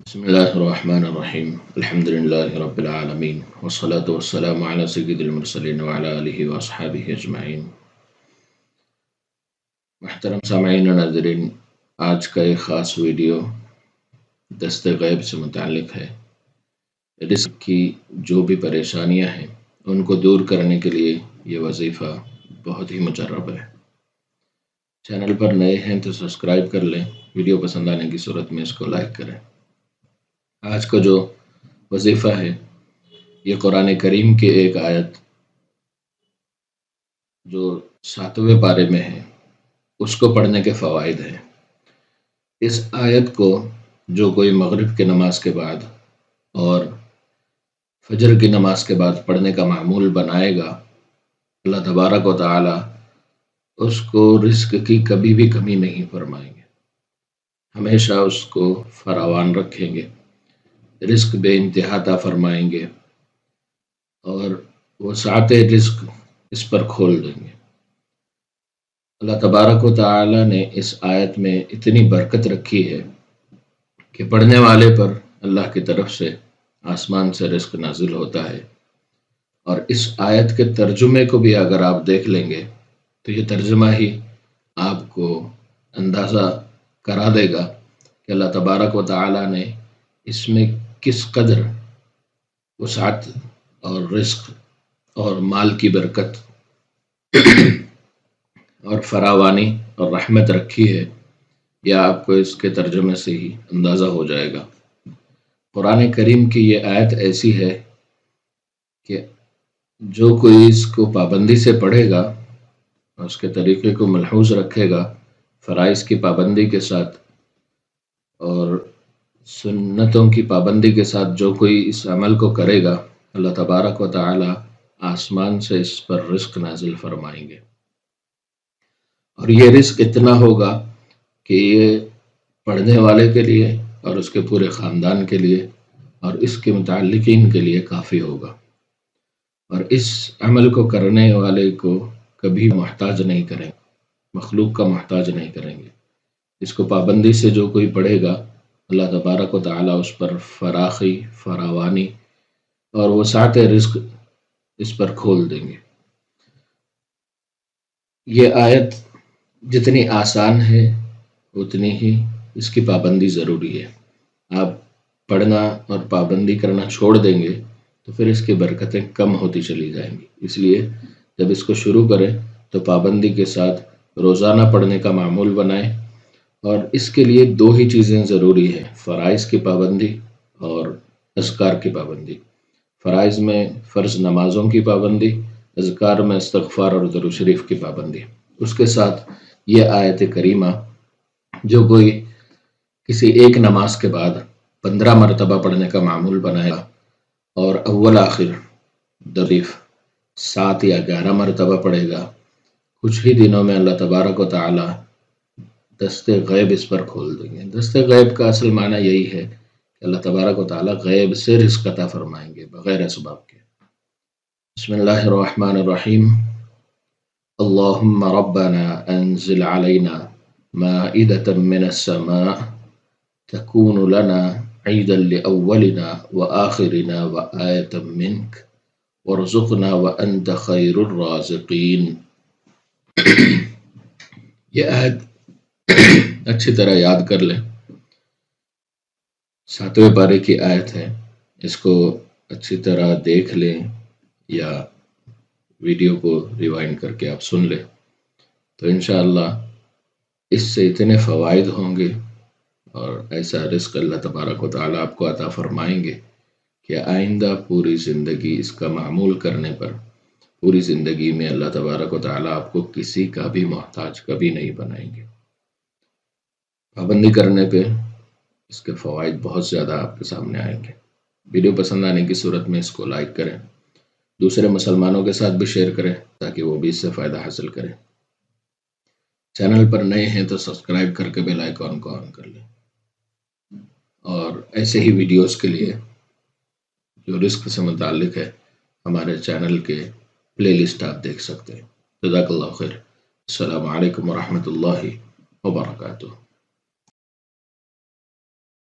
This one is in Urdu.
بسم الله الرحمن الرحيم الحمد لله رب العالمين والصلاة والسلام على سيد المرسلين وعلى آله وأصحابه أجمعين۔ محترم سامعین و ناظرین، آج کا ایک خاص ویڈیو دست غیب سے متعلق ہے۔ رزق کی جو بھی پریشانیاں ہیں ان کو دور کرنے کے لیے یہ وظیفہ بہت ہی مجرب ہے۔ چینل پر نئے ہیں تو سبسکرائب کر لیں، ویڈیو پسند آنے کی صورت میں اس کو لائک کریں۔ آج کا جو وظیفہ ہے یہ قرآن کریم کی ایک آیت جو 7ویں پارے میں ہے اس کو پڑھنے کے فوائد ہیں۔ اس آیت کو جو کوئی مغرب کی نماز کے بعد اور فجر کی نماز کے بعد پڑھنے کا معمول بنائے گا، اللہ تبارک و تعالی اس کو رزق کی کبھی بھی کمی نہیں فرمائیں گے، ہمیشہ اس کو فراوان رکھیں گے، رزق بے انتہا عطا فرمائیں گے اور وہ سعت رزق اس پر کھول دیں گے۔ اللہ تبارک و تعالی نے اس آیت میں اتنی برکت رکھی ہے کہ پڑھنے والے پر اللہ کی طرف سے آسمان سے رزق نازل ہوتا ہے۔ اور اس آیت کے ترجمے کو بھی اگر آپ دیکھ لیں گے تو یہ ترجمہ ہی آپ کو اندازہ کرا دے گا کہ اللہ تبارک و تعالی نے اس میں کس قدر وسعت اور رزق اور مال کی برکت اور فراوانی اور رحمت رکھی ہے، یہ آپ کو اس کے ترجمے سے ہی اندازہ ہو جائے گا۔ قرآن کریم کی یہ آیت ایسی ہے کہ جو کوئی اس کو پابندی سے پڑھے گا اور اس کے طریقے کو ملحوظ رکھے گا، فرائض کی پابندی کے ساتھ اور سنتوں کی پابندی کے ساتھ جو کوئی اس عمل کو کرے گا، اللہ تبارک و تعالی آسمان سے اس پر رزق نازل فرمائیں گے۔ اور یہ رزق اتنا ہوگا کہ یہ پڑھنے والے کے لیے اور اس کے پورے خاندان کے لیے اور اس کے متعلقین کے لیے کافی ہوگا، اور اس عمل کو کرنے والے کو کبھی محتاج نہیں کریں گے، مخلوق کا محتاج نہیں کریں گے۔ اس کو پابندی سے جو کوئی پڑھے گا، اللہ تبارک و تعالی اس پر فراخی، فراوانی اور وسعت رزق اس پر کھول دیں گے۔ یہ آیت جتنی آسان ہے اتنی ہی اس کی پابندی ضروری ہے۔ آپ پڑھنا اور پابندی کرنا چھوڑ دیں گے تو پھر اس کی برکتیں کم ہوتی چلی جائیں گی۔ اس لیے جب اس کو شروع کریں تو پابندی کے ساتھ روزانہ پڑھنے کا معمول بنائیں، اور اس کے لیے دو ہی چیزیں ضروری ہیں: فرائض کی پابندی اور اذکار کی پابندی۔ فرائض میں فرض نمازوں کی پابندی، اذکار میں استغفار اور درود شریف کی پابندی۔ اس کے ساتھ یہ آیت کریمہ جو کوئی کسی ایک نماز کے بعد 15 مرتبہ پڑھنے کا معمول بنائے گا اور اول آخر دریف 7 یا 11 مرتبہ پڑھے گا، کچھ ہی دنوں میں اللہ تبارک و تعالی دست غیب اس پر کھول دیں گے۔ دست غیب کا اصل معنی یہی ہے کہ اللہ تبارک و تعالی غیب سے رزق عطا فرمائیں گے بغیر اسباب کے۔ بسم اللہ الرحمن الرحیم۔ اللہم ربنا انزل علینا مائدۃ من السماء تکون لنا عیدا لأولنا وآخرنا وآیۃ منک وارزقنا وانت خیر الرازقین۔ یہ آیت اچھی طرح یاد کر لیں، 7ویں پارے کی آیت ہے، اس کو اچھی طرح دیکھ لیں یا ویڈیو کو ریوائنڈ کر کے آپ سن لیں تو انشاءاللہ اس سے اتنے فوائد ہوں گے اور ایسا رزق اللہ تبارک و تعالی آپ کو عطا فرمائیں گے کہ آئندہ پوری زندگی اس کا معمول کرنے پر پوری زندگی میں اللہ تبارک و تعالی آپ کو کسی کا بھی محتاج کبھی نہیں بنائیں گے۔ پابندی کرنے پہ اس کے فوائد بہت زیادہ آپ کے سامنے آئیں گے۔ ویڈیو پسند آنے کی صورت میں اس کو لائک کریں، دوسرے مسلمانوں کے ساتھ بھی شیئر کریں تاکہ وہ بھی اس سے فائدہ حاصل کریں۔ چینل پر نئے ہیں تو سبسکرائب کر کے بیل آئیکن کو آن کر لیں، اور ایسے ہی ویڈیوز کے لیے جو رزق سے متعلق ہے ہمارے چینل کے پلے لسٹ آپ دیکھ سکتے ہیں۔ جزاک اللہ خیر۔ السلام علیکم ورحمۃ اللہ وبرکاتہ۔